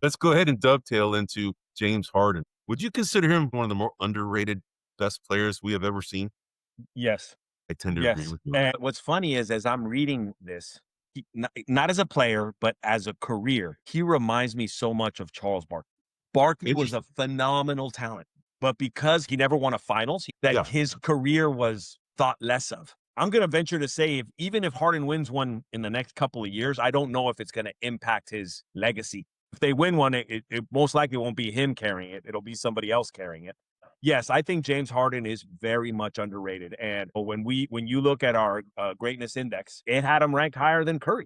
let's go ahead and dovetail into James Harden. Would you consider him one of the more underrated best players we have ever seen? Yes. I tend to agree Yes. with you on And that. what's funny is as I'm reading this, not as a player, but as a career, he reminds me so much of Charles Barkley. Barkley was a Interesting. phenomenal talent, but because he never won a finals, that Yeah. his career was thought less of. I'm going to venture to say, even if Harden wins one in the next couple of years, I don't know if it's going to impact his legacy. If they win one, it most likely won't be him carrying it. It'll be somebody else carrying it. Yes, I think James Harden is very much underrated. And when you look at our greatness index, it had him ranked higher than Curry.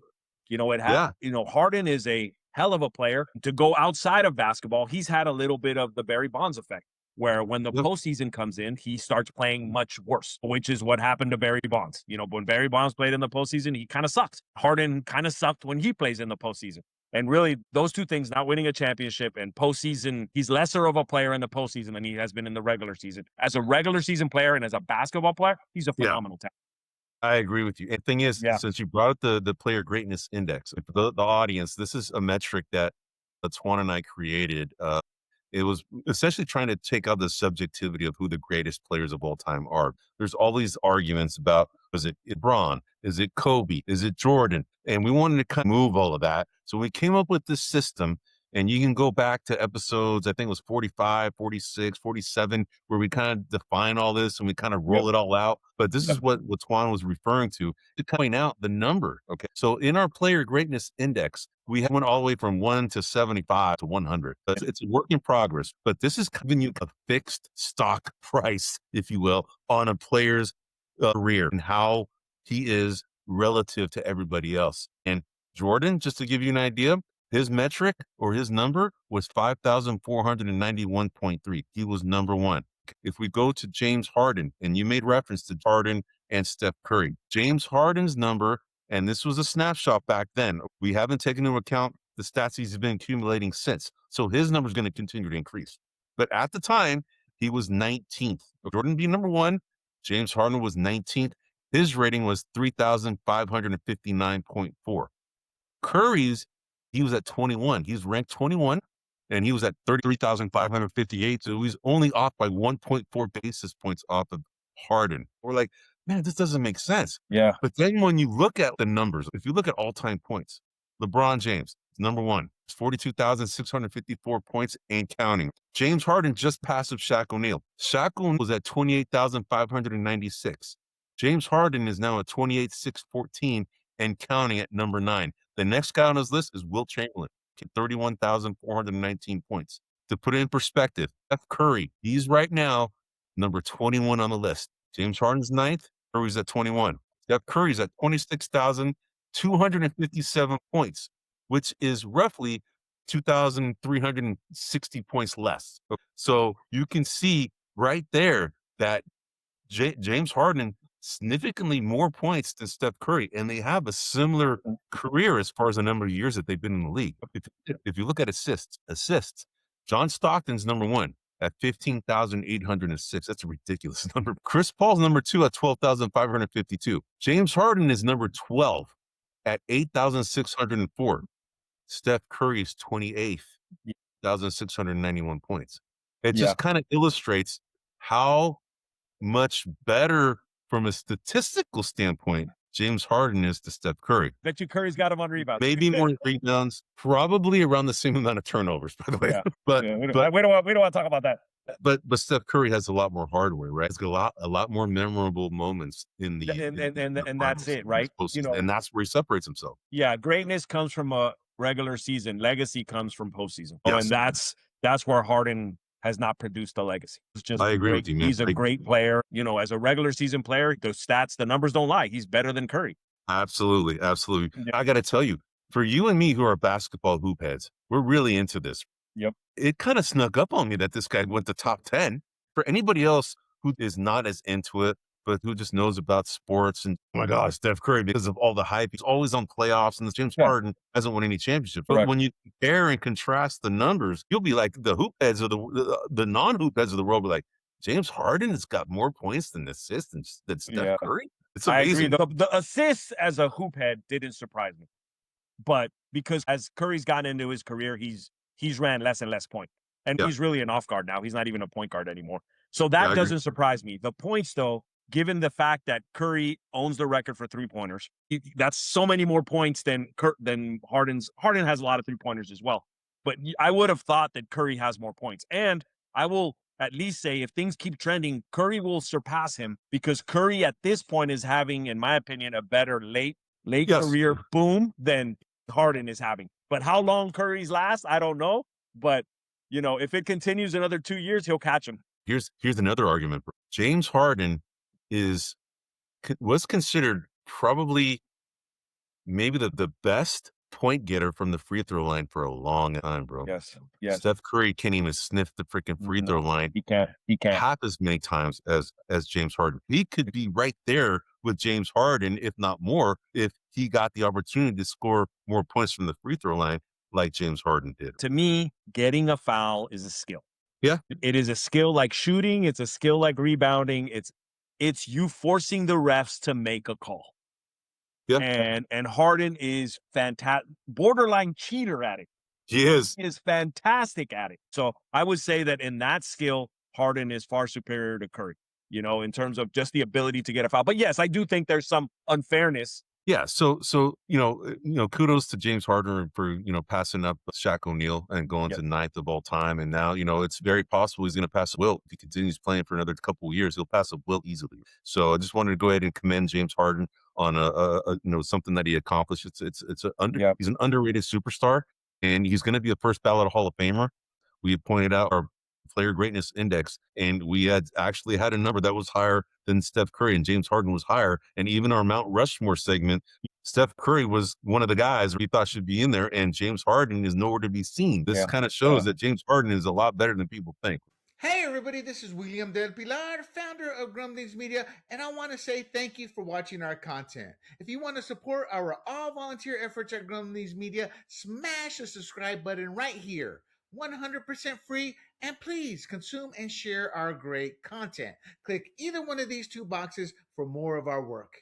Yeah. Harden is a hell of a player. To go outside of basketball, he's had a little bit of the Barry Bonds effect, where when the Yep. postseason comes in, he starts playing much worse, which is what happened to Barry Bonds. When Barry Bonds played in the postseason, he kind of sucked. Harden kind of sucked when he plays in the postseason. And really, those two things, not winning a championship and postseason, he's lesser of a player in the postseason than he has been in the regular season. As a regular season player and as a basketball player, he's a Yeah. phenomenal talent. I agree with you. And thing is, Yeah. since you brought up the player greatness index, for the audience, this is a metric that Twan and I created. It was essentially trying to take out the subjectivity of who the greatest players of all time are. There's all these arguments about, is it LeBron? Is it Kobe? Is it Jordan? And we wanted to kind of move all of that. So we came up with this system, and you can go back to episodes, I think it was 45, 46, 47, where we kind of define all this and we kind of Yep. roll it all out. But this Yep. is what Twan was referring to point out the number. Okay. So in our player greatness index, we went all the way from 1 to 75 to 100. It's a work in progress, but this is giving you a fixed stock price, if you will, on a player's career and how he is relative to everybody else. And Jordan, just to give you an idea, his metric or his number was 5,491.3. He was number one. If we go to James Harden, and you made reference to Harden and Steph Curry, James Harden's number, and this was a snapshot back then. We haven't taken into account the stats he's been accumulating since. So his number is going to continue to increase. But at the time, he was 19th. Jordan being number one, James Harden was 19th. His rating was 3,559.4. Curry's, he was at 21. He's ranked 21, and he was at 33,558. So he's only off by 1.4 basis points off of Harden. We're like, man, this doesn't make sense. Yeah. But then when you look at the numbers, if you look at all-time points, LeBron James is number one. It's 42,654 points and counting. James Harden just passed of Shaq O'Neal. Shaq O'Neal was at 28,596. James Harden is now at 28,614 and counting at number 9. The next guy on his list is Will Chamberlain, 31,419 points. To put it in perspective, Steph Curry, he's right now number 21 on the list. James Harden's ninth, Curry's at 21. Steph Curry's at 26,257 points, which is roughly 2,360 points less. So you can see right there that James Harden significantly more points than Steph Curry, and they have a similar career as far as the number of years that they've been in the league. If you look at assists, John Stockton's number one at 15,806. That's a ridiculous number. Chris Paul's number two at 12,552. James Harden is number 12 at 8,604. Steph Curry's 28th, 1,691 points. It Yeah. just kind of illustrates how much better from a statistical standpoint James Harden is to Steph Curry. Bet you Curry's got him on rebounds. Maybe more rebounds, probably around the same amount of turnovers, by the way. Yeah. But Yeah. but We don't want to talk about that. but Steph Curry has a lot more hardware, right? He's got a lot more memorable moments in the in the And that's finals, it, in this right? postseason, and that's where he separates himself. Yeah, greatness comes from a regular season. Legacy comes from postseason. Oh, and Yes, that's where Harden has not produced a legacy. It's just I a agree great. with you, man. He's a great player. As a regular season player, the stats, the numbers don't lie. He's better than Curry. Absolutely, absolutely. Yeah. I got to tell you, for you and me who are basketball hoop heads, we're really into this. Yep. It kind of snuck up on me that this guy went to top 10. For anybody else who is not as into it, but who just knows about sports and, oh my gosh, Steph Curry, because of all the hype, he's always on playoffs, and James Yeah. Harden hasn't won any championships. But Correct. when you compare and contrast the numbers, you'll be like the hoop heads of the non-hoop heads of the world, be like, James Harden has got more points than assists than Steph Yeah. Curry. It's I agree. amazing. The assists as a hoop head didn't surprise me, but because as Curry's gotten into his career, he's he's ran less and less point. And Yeah. he's really an off guard now. He's not even a point guard anymore. So Yeah, that I agree. doesn't surprise me. The points, though, given the fact that Curry owns the record for 3-pointers, that's so many more points than Harden's. Harden has a lot of 3-pointers as well. But I would have thought that Curry has more points. And I will at least say if things keep trending, Curry will surpass him because Curry at this point is having, in my opinion, a better late Yes. career boom than Harden is having. But how long Curry's last, I don't know. But if it continues another 2 years, he'll catch him. Here's another argument. James Harden is was considered probably maybe the best point getter from the free throw line for a long time, bro. Yes. Steph Curry can't even sniff the freaking free throw No, line he can't. He can't. half as many times as James Harden. He could be right there with James Harden, if not more, if he got the opportunity to score more points from the free throw line like James Harden did. To me, getting a foul is a skill. Yeah. It is a skill like shooting. It's a skill like rebounding. It's you forcing the refs to make a call. Yeah. And Harden is fantastic, borderline cheater at it. He is. He is fantastic at it. So I would say that in that skill, Harden is far superior to Curry, in terms of just the ability to get a foul. But yes, I do think there's some unfairness. Yeah, so kudos to James Harden for passing up Shaq O'Neal and going Yep. to ninth of all time, and now it's very possible he's going to pass Wilt if he continues playing for another couple of years. He'll pass up Wilt easily. So I just wanted to go ahead and commend James Harden on something that he accomplished. Yep. He's an underrated superstar, and he's going to be a first ballot Hall of Famer. We pointed out our player greatness index, and we had actually had a number that was higher than Steph Curry, and James Harden was higher. And even our Mount Rushmore segment, Steph Curry was one of the guys we thought should be in there, and James Harden is nowhere to be seen. This kind of shows that James Harden is a lot better than people think. Hey everybody, this is William Del Pilar, founder of Grumblings Media, and I want to say thank you for watching our content. If you want to support our all-volunteer efforts at Grumblings Media, smash the subscribe button right here. 100% free, and please consume and share our great content. Click either one of these two boxes for more of our work.